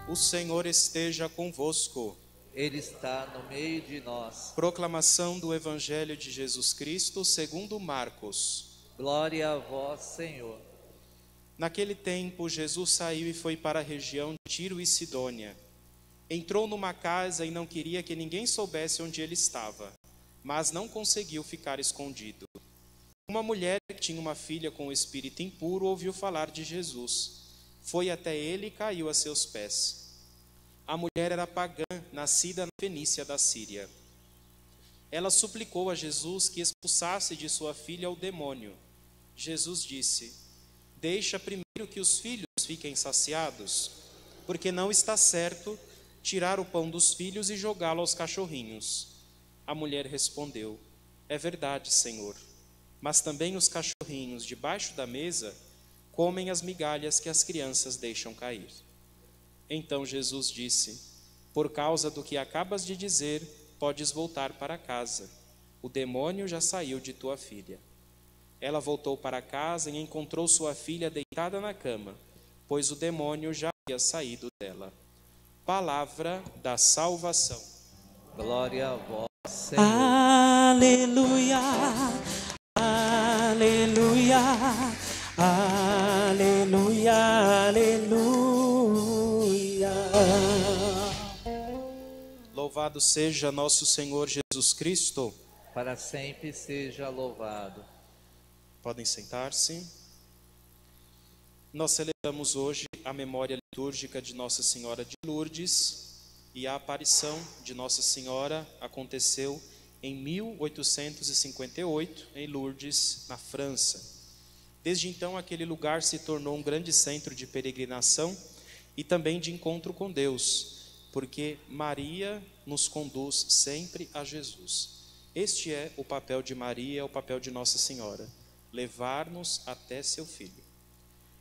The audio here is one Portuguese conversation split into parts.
O Senhor esteja convosco. Ele está no meio de nós. Proclamação do Evangelho de Jesus Cristo segundo Marcos. Glória a vós, Senhor. Naquele tempo, Jesus saiu e foi para a região de Tiro e Sidônia. Entrou numa casa e não queria que ninguém soubesse onde ele estava, mas não conseguiu ficar escondido. Uma mulher que tinha uma filha com o espírito impuro ouviu falar de Jesus. Foi até ele e caiu a seus pés. A mulher era pagã, nascida na Fenícia da Síria. Ela suplicou a Jesus que expulsasse de sua filha o demônio. Jesus disse: deixa primeiro que os filhos fiquem saciados, porque não está certo tirar o pão dos filhos e jogá-lo aos cachorrinhos. A mulher respondeu: é verdade, Senhor, mas também os cachorrinhos debaixo da mesa comem as migalhas que as crianças deixam cair. Então Jesus disse: por causa do que acabas de dizer, podes voltar para casa. O demônio já saiu de tua filha. Ela voltou para casa e encontrou sua filha deitada na cama, pois o demônio já havia saído dela. Palavra da salvação. Glória a vós, Senhor. Aleluia, aleluia, aleluia, aleluia. Louvado seja nosso Senhor Jesus Cristo. Para sempre seja louvado. Podem sentar-se. Nós celebramos hoje a memória litúrgica de Nossa Senhora de Lourdes, e a aparição de Nossa Senhora aconteceu em 1858, em Lourdes, na França. Desde então, aquele lugar se tornou um grande centro de peregrinação e também de encontro com Deus, porque Maria nos conduz sempre a Jesus. Este é o papel de Maria, é o papel de Nossa Senhora: levar-nos até seu Filho.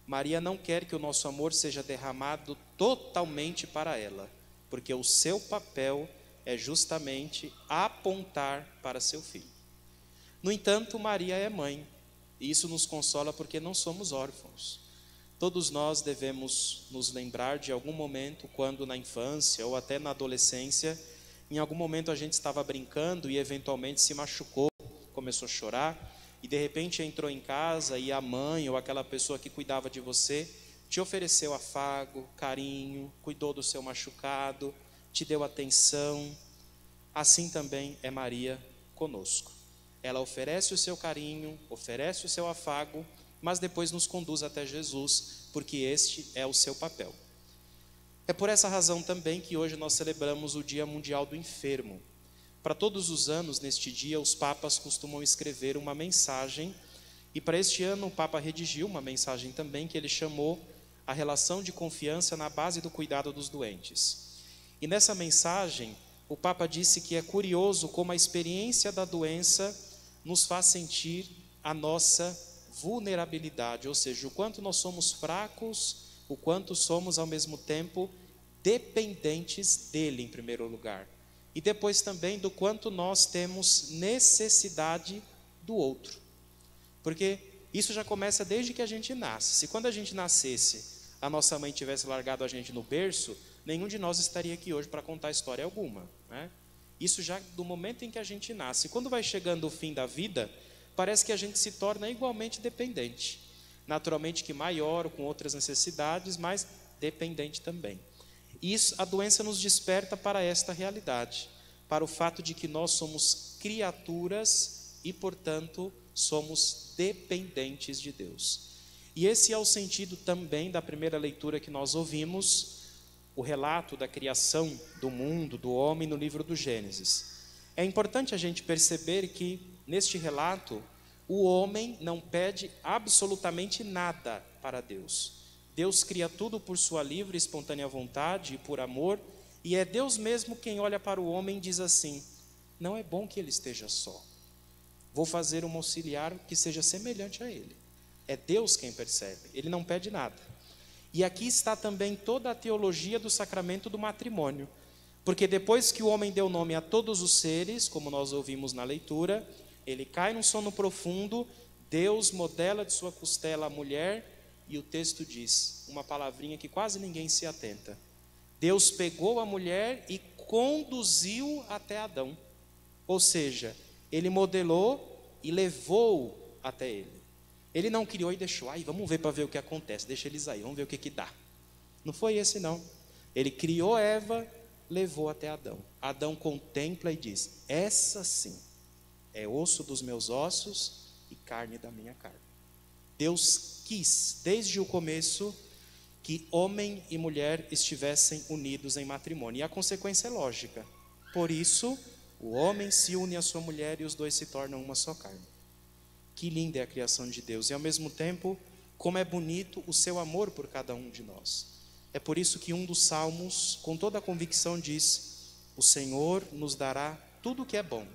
Maria não quer que o nosso amor seja derramado totalmente para ela, porque o seu papel é justamente apontar para seu Filho. No entanto, Maria é mãe, e isso nos consola porque não somos órfãos. Todos nós devemos nos lembrar de algum momento, quando na infância ou até na adolescência, em algum momento a gente estava brincando e eventualmente se machucou, começou a chorar, e de repente entrou em casa e a mãe ou aquela pessoa que cuidava de você te ofereceu afago, carinho, cuidou do seu machucado, te deu atenção. Assim também é Maria conosco. Ela oferece o seu carinho, oferece o seu afago, mas depois nos conduz até Jesus, porque este é o seu papel. É por essa razão também que hoje nós celebramos o Dia Mundial do Enfermo. Para todos os anos, neste dia, os papas costumam escrever uma mensagem, e para este ano o Papa redigiu uma mensagem também que ele chamou a relação de confiança na base do cuidado dos doentes. E nessa mensagem, o Papa disse que é curioso como a experiência da doença nos faz sentir a nossa vulnerabilidade, ou seja, o quanto nós somos fracos, o quanto somos ao mesmo tempo dependentes dele em primeiro lugar. E depois também do quanto nós temos necessidade do outro. Porque isso já começa desde que a gente nasce. Se quando a gente nascesse, a nossa mãe tivesse largado a gente no berço, nenhum de nós estaria aqui hoje para contar história alguma, né? Isso já do momento em que a gente nasce. Quando vai chegando o fim da vida, parece que a gente se torna igualmente dependente. Naturalmente que maior, com outras necessidades, mas dependente também. Isso, a doença nos desperta para esta realidade, para o fato de que nós somos criaturas e, portanto, somos dependentes de Deus. E esse é o sentido também da primeira leitura que nós ouvimos, o relato da criação do mundo, do homem, no livro do Gênesis. É importante a gente perceber que, neste relato, o homem não pede absolutamente nada para Deus. Deus cria tudo por sua livre e espontânea vontade e por amor, e é Deus mesmo quem olha para o homem e diz assim: não é bom que ele esteja só. Vou fazer um auxiliar que seja semelhante a ele. É Deus quem percebe, ele não pede nada. E aqui está também toda a teologia do sacramento do matrimônio, porque depois que o homem deu nome a todos os seres, como nós ouvimos na leitura, ele cai num sono profundo, Deus modela de sua costela a mulher, e o texto diz uma palavrinha que quase ninguém se atenta: Deus pegou a mulher e conduziu até Adão. Ou seja, ele modelou e levou até ele. Ele não criou e deixou, vamos ver para ver o que acontece, deixa eles aí, vamos ver o que dá. Não foi esse não. Ele criou Eva, levou até Adão. Adão contempla e diz, essa sim é osso dos meus ossos e carne da minha carne. Deus quis, desde o começo, que homem e mulher estivessem unidos em matrimônio. E a consequência é lógica. Por isso, o homem se une à sua mulher e os dois se tornam uma só carne. Que linda é a criação de Deus. E ao mesmo tempo, como é bonito o seu amor por cada um de nós. É por isso que um dos salmos, com toda a convicção, diz, o Senhor nos dará tudo o que é bom,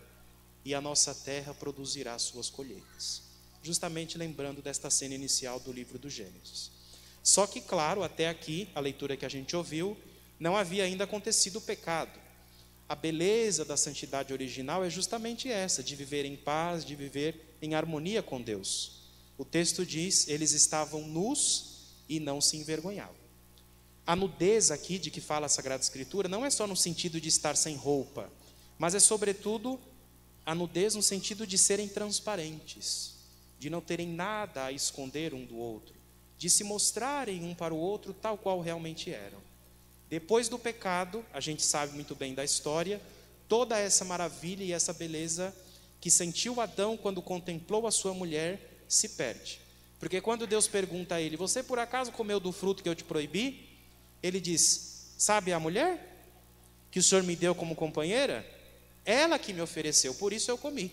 e a nossa terra produzirá suas colheitas. Justamente lembrando desta cena inicial do livro do Gênesis. Só que, claro, até aqui, a leitura que a gente ouviu, não havia ainda acontecido o pecado. A beleza da santidade original é justamente essa, de viver em paz, de viver em harmonia com Deus. O texto diz, eles estavam nus e não se envergonhavam. A nudez aqui de que fala a Sagrada Escritura não é só no sentido de estar sem roupa, mas é sobretudo a nudez no sentido de serem transparentes, de não terem nada a esconder um do outro, de se mostrarem um para o outro tal qual realmente eram. Depois do pecado, a gente sabe muito bem da história, toda essa maravilha e essa beleza que sentiu Adão quando contemplou a sua mulher se perde. Porque quando Deus pergunta a ele, você por acaso comeu do fruto que eu te proibi? Ele diz, sabe a mulher que o Senhor me deu como companheira? Ela que me ofereceu, por isso eu comi.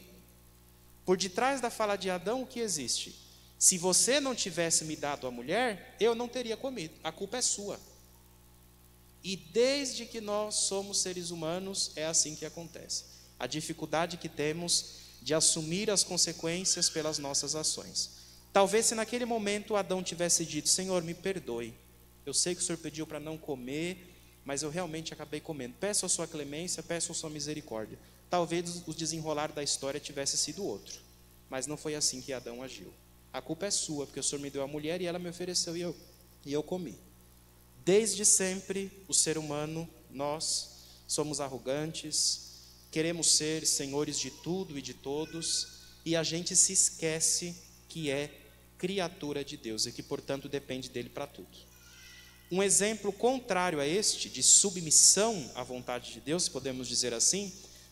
Por detrás da fala de Adão, o que existe? Se você não tivesse me dado a mulher, eu não teria comido, a culpa é sua. E desde que nós somos seres humanos, é assim que acontece. A dificuldade que temos de assumir as consequências pelas nossas ações. Talvez se naquele momento Adão tivesse dito, Senhor, me perdoe. Eu sei que o Senhor pediu para não comer, mas eu realmente acabei comendo. Peço a sua clemência, peço a sua misericórdia. Talvez o desenrolar da história tivesse sido outro. Mas não foi assim que Adão agiu. A culpa é sua, porque o Senhor me deu a mulher e ela me ofereceu e eu comi. Desde sempre, o ser humano, nós, somos arrogantes, queremos ser senhores de tudo e de todos, e a gente se esquece que é criatura de Deus e que, portanto, depende dele para tudo. Um exemplo contrário a este, de submissão à vontade de Deus, podemos dizer assim,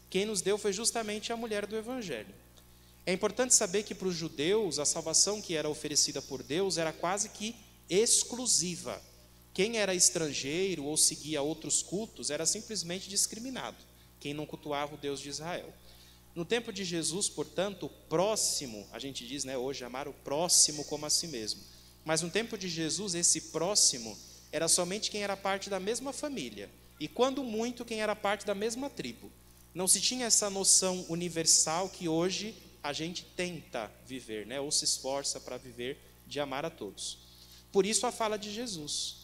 quem nos deu foi justamente a mulher do Evangelho. É importante saber que para os judeus, a salvação que era oferecida por Deus era quase que exclusiva. Quem era estrangeiro ou seguia outros cultos era simplesmente discriminado, quem não cultuava o Deus de Israel. No tempo de Jesus, portanto, o próximo, a gente diz, hoje, amar o próximo como a si mesmo. Mas no tempo de Jesus, esse próximo era somente quem era parte da mesma família, e quando muito, quem era parte da mesma tribo. Não se tinha essa noção universal que hoje a gente tenta viver, ou se esforça para viver, de amar a todos. Por isso a fala de Jesus,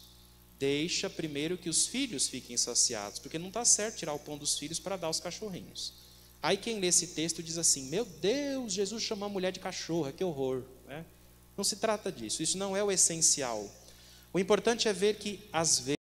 deixa primeiro que os filhos fiquem saciados, porque não está certo tirar o pão dos filhos para dar aos cachorrinhos. Aí quem lê esse texto diz assim, meu Deus, Jesus chamou a mulher de cachorra, que horror. Não se trata disso, isso não é o essencial. O importante é ver que, às vezes,